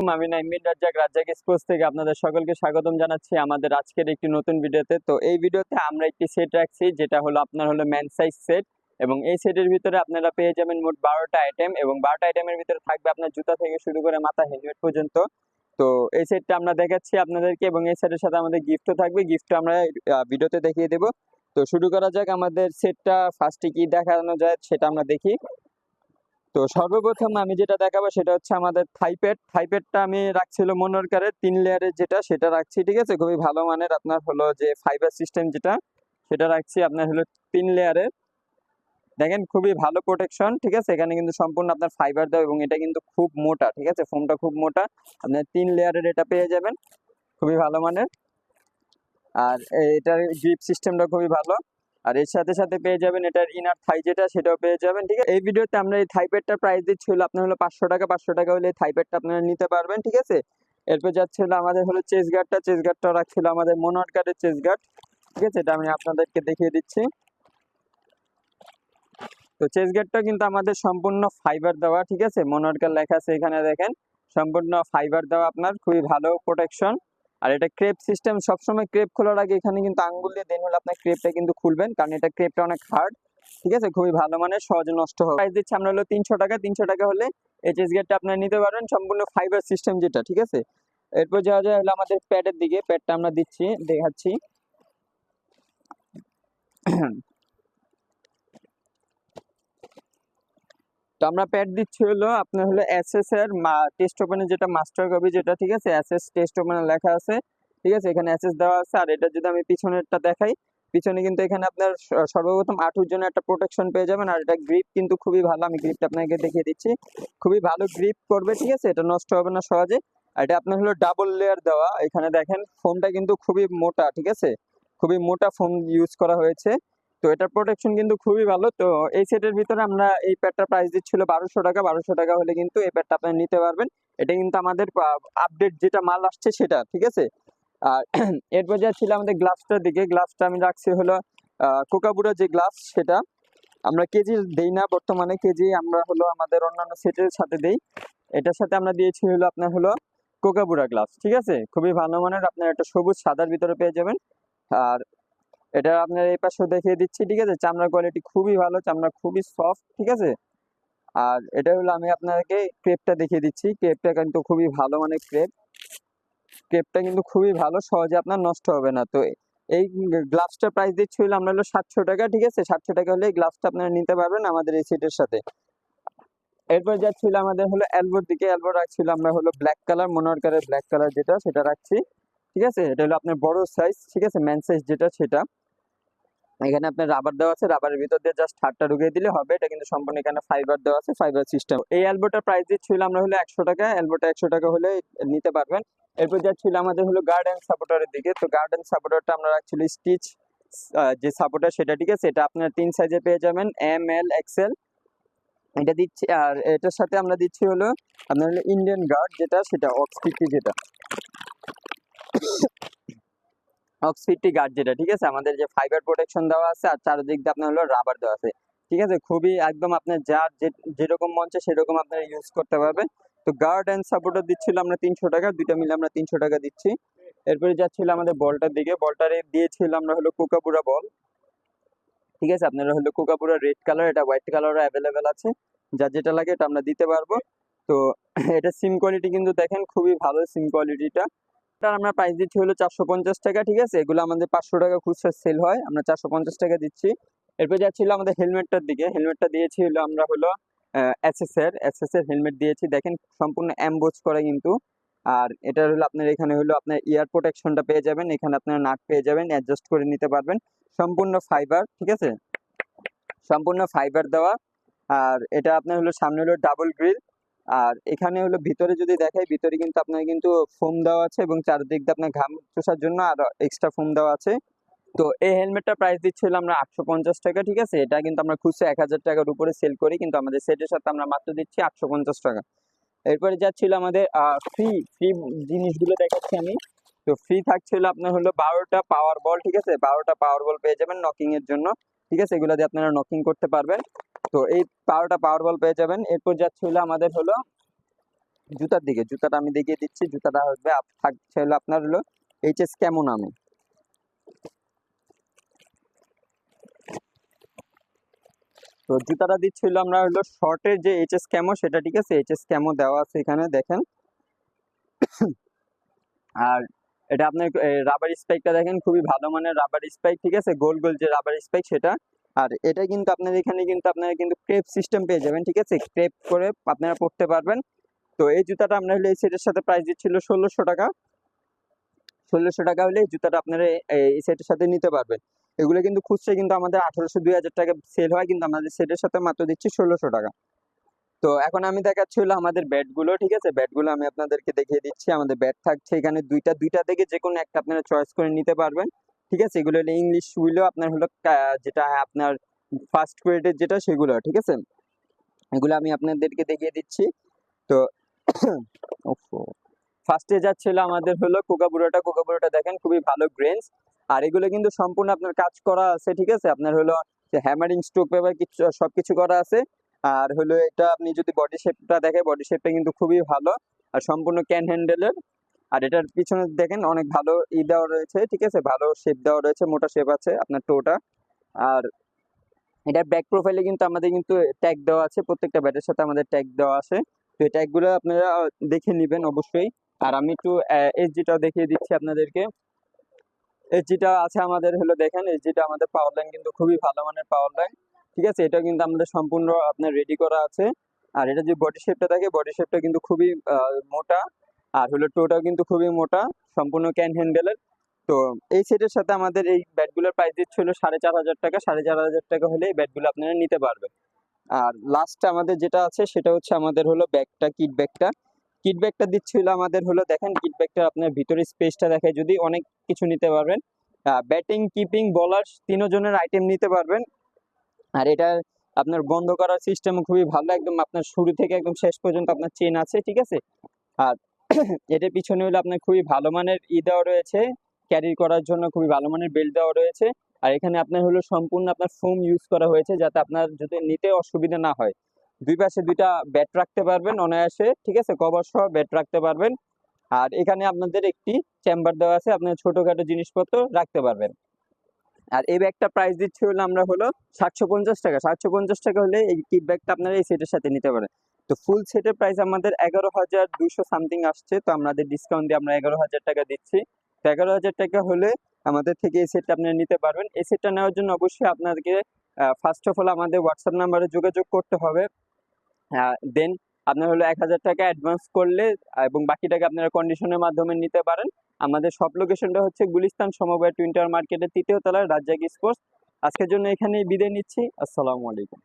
আমি নাইমিন রাজ্জাক রাজ্জাক স্পোর্টস থেকে আপনাদের সকলকে স্বাগতম জানাচ্ছি আমাদের আজকের একটি নতুন ভিডিওতে। তো এই ভিডিওতে আমরা একটি সেট রাখছি, যেটা হলো আপনার হলো ম্যান সাইজ সেট। এবং এই সেটের ভিতরে আপনারা পেয়ে যাবেন মোট 12টা আইটেম, এবং 12টা আইটেমের ভিতরে থাকবে আপনার জুতা থেকে শুরু করে মাথা হেলমেট পর্যন্ত। তো এই সেটটা আমরা দেখাচ্ছি আপনাদেরকে, এবং এই সেটের সাথে আমাদের গিফটও থাকবে। গিফট আমরা ভিডিওতে দেখিয়ে দেবো। তো শুরু করা যাক। আমাদের সেটটা ফার্স্টে কি দেখানো যায় সেটা আমরা দেখি। তো সর্বপ্রথম আমি যেটা দেখাবো সেটা হচ্ছে আমাদের থাইপ্যাডটা আমি রাখছিল মনোরকারের 3 লেয়ারের, যেটা সেটা রাখছি। ঠিক আছে, খুবই ভালো মানের আপনার হলো যে ফাইবার সিস্টেম যেটা, সেটা রাখছি আপনার হলো 3 লেয়ারের। দেখেন খুবই ভালো প্রোটেকশন। ঠিক আছে, এখানে কিন্তু সম্পূর্ণ আপনার ফাইবার দেওয়া, এবং এটা কিন্তু খুব মোটা। ঠিক আছে, ফোমটা খুব মোটা, আপনার 3 লেয়ারের এটা পেয়ে যাবেন, খুবই ভালো মানের। আর এটার গ্রিপ সিস্টেমটা খুবই ভালো। আর এর সাথে সাথে পেয়ে যাবেন এটার ইনার থাই যেটা, সেটাও পেয়ে যাবেন। ঠিক আছে, এই ভিডিওতে আমরা এই থাইপ্যাডটার প্রাইস দিচ্ছি হলো আপনার হলো 500 টাকা। 500 টাকা হলে এই থাইপ্যাডটা আপনারা নিতে পারবেন। ঠিক আছে, এরপর যাচ্ছে হলো আমাদের হলো চেস্ট গার্ডটাও রাখছিল আমাদের মনোয়ার্কারের চেস্ট গার্ড। ঠিক আছে, এটা আমি আপনাদেরকে দেখিয়ে দিচ্ছি। তো চেস্ট গার্ডটা কিন্তু আমাদের সম্পূর্ণ ফাইবার দেওয়া। ঠিক আছে, মনোয়ার্কার লেখা আছে এখানে, দেখেন সম্পূর্ণ ফাইবার দেওয়া, আপনার খুবই ভালো প্রোটেকশন। আর এটা ক্রেপ সিস্টেম। সবসময় ক্রেপ খোলার আগে এখানে কিন্তু আঙ্গুল দিয়ে দেন হলে আপনার ক্রেপটা কিন্তু খুলবেন, কারণ এটা ক্রেপটা অনেক হার্ড। ঠিক আছে, খুবই ভালো মানের, সহজে নষ্ট হবে। প্রাইস দিচ্ছি আমরা হলো 300 টাকা। 300 টাকা হলে এই চেস্ট গার্ডটা আপনারা নিতে পারবেন, সম্পূর্ণ ফাইবার সিস্টেম যেটা। ঠিক আছে, এরপর যাওয়া যায় হলো আমাদের প্যাডের দিকে। প্যাডটা আমরা দেখাচ্ছি। তো আমরা প্যাড দিচ্ছি হলো আপনার হলো এসএস এর টেস্ট ওপেনের যেটা মাস্টার কপি যেটা। ঠিক আছে, এসএস টেস্ট ওপেনে লেখা আছে। ঠিক আছে, এখানে এসএস দেওয়া আছে। আর এটা যদি আমি পিছনেরটা দেখাই, পিছনে কিন্তু এখানে আপনার সর্বপ্রথম আঁটুর জন্য একটা প্রোটেকশন পেয়ে যাবেন। আর এটা গ্রিপ কিন্তু খুবই ভালো, আমি গ্রিপটা আপনাকে দেখিয়ে দিচ্ছি। খুবই ভালো গ্রিপ করবে। ঠিক আছে, এটা নষ্ট হবে না সহজে। আর এটা আপনার হলো ডাবল লেয়ার দেওয়া। এখানে দেখেন ফোমটা কিন্তু খুবই মোটা। ঠিক আছে, খুবই মোটা ফোম ইউজ করা হয়েছে। তো এটার প্রোটেকশন কিন্তু খুবই ভালো। তো এই সেটের ভিতরে আমরা এই প্যাডটার প্রাইস দিচ্ছিল 1200 টাকা। 1200 টাকা হলে কিন্তু এই প্যাডটা আপনি নিতে পারবেন। এটা কিন্তু আমাদের আপডেট যেটা মাল আসছে সেটা। ঠিক আছে, আর এরপর যা ছিল আমাদের গ্লাভসটার দিকে। গ্লাভসটা আমি রাখছি হলো কোকাবুরা যে গ্লাভস, সেটা আমরা কেজি দেই না বর্তমানে, কেজি আমরা হলো আমাদের অন্যান্য সেটের সাথে দেই। এটার সাথে আমরা দিয়েছি হলো আপনার হলো কোকাবুরা গ্লাভস। ঠিক আছে, খুবই ভালো মানের, আপনার একটা সবুজ সাদার ভিতরে পেয়ে যাবেন। আর এটা আপনার এই পাশেও দেখিয়ে দিচ্ছি। ঠিক আছে, চামড়ার কোয়ালিটি খুবই ভালো, চামড়া খুবই সফট। ঠিক আছে, আর এটা হলো আমি আপনাকে ক্রেপটা দেখিয়ে দিচ্ছি। ক্রেপটা কিন্তু খুবই ভালো মানের ক্রেপটা কিন্তু খুবই ভালো, সহজে আপনার নষ্ট হবে না। তো এই গ্লাভসটার প্রাইস দিচ্ছি হলো আমরা হলো 700 টাকা। ঠিক আছে, 700 টাকা হলে এই গ্লাভসটা আপনারা নিতে পারবেন আমাদের এই সেটের সাথে। এরপর যাচ্ছিল আমাদের হলো এলবোর দিকে। এলবো রাখছিল আমরা হলো ব্ল্যাক কালার, মনোয়ার্কারের ব্ল্যাক কালার যেটা, সেটা রাখছি। ঠিক আছে, এটা হলো আপনার বড় সাইজ। ঠিক আছে, ম্যান সাইজ যেটা সেটা। এখানে আপনার রাবার দেওয়া আছে, রাবারের ভিতর দিয়ে জাস্ট হাতটা ঢুকিয়ে দিলে হবে। এটা কিন্তু সম্পূর্ণ এখানে ফাইবার দেওয়া আছে, ফাইবার সিস্টেম। এই এলবোটার প্রাইস দিচ্ছিল আমরা হলো 100 টাকা। এলবোটা 100 টাকা হলে নিতে পারবেন। এরপর যাচ্ছিল আমাদের হলো গার্ডেন সাপোর্টারের দিকে। তো গার্ডেন সাপোর্টারটা আমরা রাখছিল স্টিচ যে সাপোর্টার সেটা। ঠিক আছে, এটা আপনার 3 সাইজে পেয়ে যাবেন, এম এল এক্সেল এটা দিচ্ছি। আর এটার সাথে আমরা দিচ্ছি হলো আপনার হলো ইন্ডিয়ান গার্ড যেটা, সেটা অক্স 50 যেটা, অক্স 50 গার্ড যেটা। ঠিক আছে, আমাদের যে ফাইবার প্রোটেকশন দেওয়া আছে, আর চারদিক দিয়ে আপনার হলো রাবার দেওয়া আছে। ঠিক আছে, খুবই একদম আপনার যার যেরকম মঞ্চে সেরকম আপনার ইউজ করতে পারবেন। তো গার্ড অ্যান্ড সাপোর্টার দিচ্ছিল আমরা 300 টাকা, দুইটা মিলে আমরা 300 টাকা দিচ্ছি। এরপরে যাচ্ছিল আমাদের বলটার দিকে। বলটারে দিয়েছিল আমরা হলো কোকাপুরা বল। ঠিক আছে, আপনারা হলো কোকাপুরা রেড কালার, এটা হোয়াইট কালারও অ্যাভেলেবেল আছে, যার যেটা লাগে এটা আমরা দিতে পারবো। তো এটা সিম কোয়ালিটি কিন্তু দেখেন খুবই ভালো সিম কোয়ালিটিটা। এটার আমরা প্রাইস দিচ্ছি হলো 450 টাকা। ঠিক আছে, এগুলো আমাদের 500 টাকা খুচরা সেল হয়, আমরা 450 টাকা দিচ্ছি। এরপর যাচ্ছিল আমাদের হেলমেটটার দিকে। হেলমেটটা দিয়েছি হলো আমরা হলো এসএস এর হেলমেট দিয়েছি। দেখেন সম্পূর্ণ অ্যাম্বোজ করা কিন্তু। আর এটা হলো আপনার এখানে হলো আপনার ইয়ার প্রোটেকশনটা পেয়ে যাবেন, এখানে আপনার নাট পেয়ে যাবেন, অ্যাডজাস্ট করে নিতে পারবেন। সম্পূর্ণ ফাইবার। ঠিক আছে, সম্পূর্ণ ফাইবার দেওয়া। আর এটা আপনার হলো সামনে হলো ডাবল গ্রিল। আর এখানে হলো ভিতরে যদি দেখাই, ভিতরে কিন্তু আপনার কিন্তু ফোম দেওয়া আছে, এবং চারদিক দিয়ে আপনার ঘাম চোষার জন্য আরো এক্সট্রা ফোম দেওয়া আছে। তো এই হেলমেটটা প্রাইস দিচ্ছিল আমরা 850 টাকা। ঠিক আছে, এটা কিন্তু আমরা খুচরা 1000 টাকার উপরে সেল করি, কিন্তু আমাদের সেটের সাথে আমরা মাত্র দিচ্ছি 850 টাকা। এরপরে যাচ্ছিল আমাদের ফ্রি ফ্রি জিনিসগুলো দেখাচ্ছি আমি। তো ফ্রি থাকছিল আপনার হলো 12টা পাওয়ার বল। ঠিক আছে, 12টা পাওয়ার বল পেয়ে যাবেন নকিং এর জন্য। ঠিক আছে, এগুলো দিয়ে আপনারা নকিং করতে পারবেন। তো এই 12টা পাওয়ার বল পেয়ে যাবেন। এরপর যাচ্ছিল আমাদের হলো জুতার দিকে, জুতাটা আমি দেখিয়ে দিচ্ছি। জুতাটা হবে থাকছে হলো আপনার হলো এইচএস ক্যামো নামে। তো জুতাটা দিচ্ছিল আমরা হলো শর্টের যে এইচএস ক্যামো সেটা, ঠিক আছে, এইচএস ক্যামো দেওয়া আছে এখানে দেখেন। আর এটা আপনার রাবার স্পাইকটা দেখেন, খুবই ভালো মানের রাবার স্পাইক, ঠিক আছে, গোল গোল যে রাবার স্পাইক সেটা। আর এটা কিন্তু আপনার এখানে কিন্তু আপনারা কিন্তু ক্রেপ সিস্টেম পেয়ে যাবেন, ঠিক আছে, ক্রেপ করে আপনারা পড়তে পারবেন। তো এই জুতাটা আপনার হলে এই সেটের সাথে প্রাইস দিচ্ছিল 1600 টাকা। 1600 টাকা হলে এই জুতাটা আপনারা এই সেটের সাথে নিতে পারবেন। এগুলো কিন্তু খুচরা কিন্তু আমাদের 1800-2000 টাকা সেল হয়, কিন্তু আমাদের সেটের সাথে মাত্র দিচ্ছি 1600 টাকা। তো এখন আমি দেখাচ্ছি হলো আমাদের ব্যাট গুলো, ঠিক আছে, ব্যাট গুলো আমি আপনাদেরকে দেখিয়ে দিচ্ছি। আমাদের ব্যাট থাকছে এখানে দুইটা, দুইটা থেকে যে কোনো একটা আপনারা চয়েস করে নিতে পারবেন, ঠিক আছে। এগুলো হলো ইংলিশ উইলো আপনার হলো যেটা আপনার ফার্স্ট গ্রেডের যেটা সেগুলো, ঠিক আছে, এগুলো আমি আপনাদেরকে দেখিয়ে দিচ্ছি। তো ফার্স্টে যাচ্ছিল আমাদের হলো কোকাবুড়োটা। কোকাবুড়োটা দেখেন খুবই ভালো গ্রেন্স, আর এগুলো কিন্তু সম্পূর্ণ আপনার কাজ করা আছে, ঠিক আছে, আপনার হলো হ্যামারিং স্ট্রোক পেপার কিছু সবকিছু করা আছে। আর হলো এটা আপনি যদি বডি শেপটা দেখে, বডি শেপটা কিন্তু খুবই ভালো আর সম্পূর্ণ ক্যান হ্যান্ডেলের। আর এটার পিছনে দেখেন অনেক ভালো দেওয়া রয়েছে, ঠিক আছে, ভালো শেপ দেওয়া রয়েছে, মোটা শেপ আছে আপনার টোটা। আর এটার ব্যাক প্রোফাইলে কিন্তু আমাদের কিন্তু ট্যাগ দেওয়া আছে, প্রত্যেকটা ব্যাটের সাথে আমাদের ট্যাগ দেওয়া আছে। তো এই ট্যাগগুলো আপনারা দেখে নেবেন অবশ্যই। আর আমি একটু এসজিটাও দেখিয়ে দিচ্ছি আপনাদেরকে। এসজিটা আছে আমাদের হলো দেখেন, এসজিটা আমাদের পাওয়ার লাইন কিন্তু খুবই ভালো মানের পাওয়ার লাইন, ঠিক আছে, এটা কিন্তু আমাদের সম্পূর্ণ আপনার রেডি করা আছে। আর এটা যে বডি শেপটা থাকে, বডি শেপটা কিন্তু খুবই মোটা, আর হলো টোটাও কিন্তু খুবই মোটা, সম্পূর্ণ ক্যান হ্যান্ডেলের। তো এই সেটের সাথে আমাদের এই ব্যাটগুলোর প্রাইস দিচ্ছিল 4500 টাকা। 4500 টাকা হলে এই ব্যাটগুলো আপনারা নিতে পারবেন। আর লাস্ট আমাদের যেটা আছে সেটা হচ্ছে আমাদের হলো ব্যাগটা, কিট ব্যাগটা। কিট ব্যাগটা দিচ্ছিল আমাদের হলো দেখেন, কিট ব্যাগটা আপনার ভিতরে স্পেসটা দেখায়, যদি অনেক কিছু নিতে পারবেন, ব্যাটিং কিপিং বোলার তিনজনের আইটেম নিতে পারবেন। আর এটা আপনার বন্ধ করার সিস্টেম খুবই ভালো, একদম আপনার শুরু থেকে একদম শেষ পর্যন্ত আপনার চেন আছে, ঠিক আছে। আর এটার পিছনে হলো আপনার খুবই ভালো মানের দেওয়া রয়েছে, ক্যারি করার জন্য খুবই ভালো মানের বেল্ট দেওয়া রয়েছে। আর এখানে আপনার হলো সম্পূর্ণ আপনার ফোম ইউজ করা হয়েছে, যাতে আপনার যদি নিতে অসুবিধা না হয়। দুই পাশে দুইটা ব্যাট রাখতে পারবেন অনায়াসে, ঠিক আছে, কভার সহ ব্যাট রাখতে পারবেন। আর এখানে আপনাদের একটি চেম্বার দেওয়া আছে, আপনার ছোটখাটো জিনিসপত্র রাখতে পারবেন। আর এই ব্যাগটা প্রাইস দিচ্ছি হলো আমরা হলো 750 টাকা। 750 টাকা হলে এই কিট ব্যাগটা আপনারা এই সেটের সাথে নিতে পারেন। তো ফুল সেটের প্রাইস আমাদের 11,200 সামথিং আসছে, তো আমাদের ডিসকাউন্ট দিয়ে আমরা 11,000 টাকা দিচ্ছি। তো 11,000 টাকা হলে আমাদের থেকে এই সেটটা আপনারা নিতে পারবেন। এই সেটটা নেওয়ার জন্য অবশ্যই আপনাদেরকে ফার্স্ট অফ অল আমাদের হোয়াটসঅ্যাপ নাম্বারে যোগাযোগ করতে হবে। দেন আপনার হলো 1,000 টাকা অ্যাডভান্স করলে এবং বাকি টাকা আপনারা কন্ডিশনের মাধ্যমে নিতে পারেন। আমাদের সব লোকেশনটা হচ্ছে গুলিস্তান সমবায় টুইন টাওয়ার মার্কেটের 3য় তলায় রাজ্জাক স্পোর্টস। আজকের জন্য এখানেই বিদায় নিচ্ছি। আসসালামু আলাইকুম।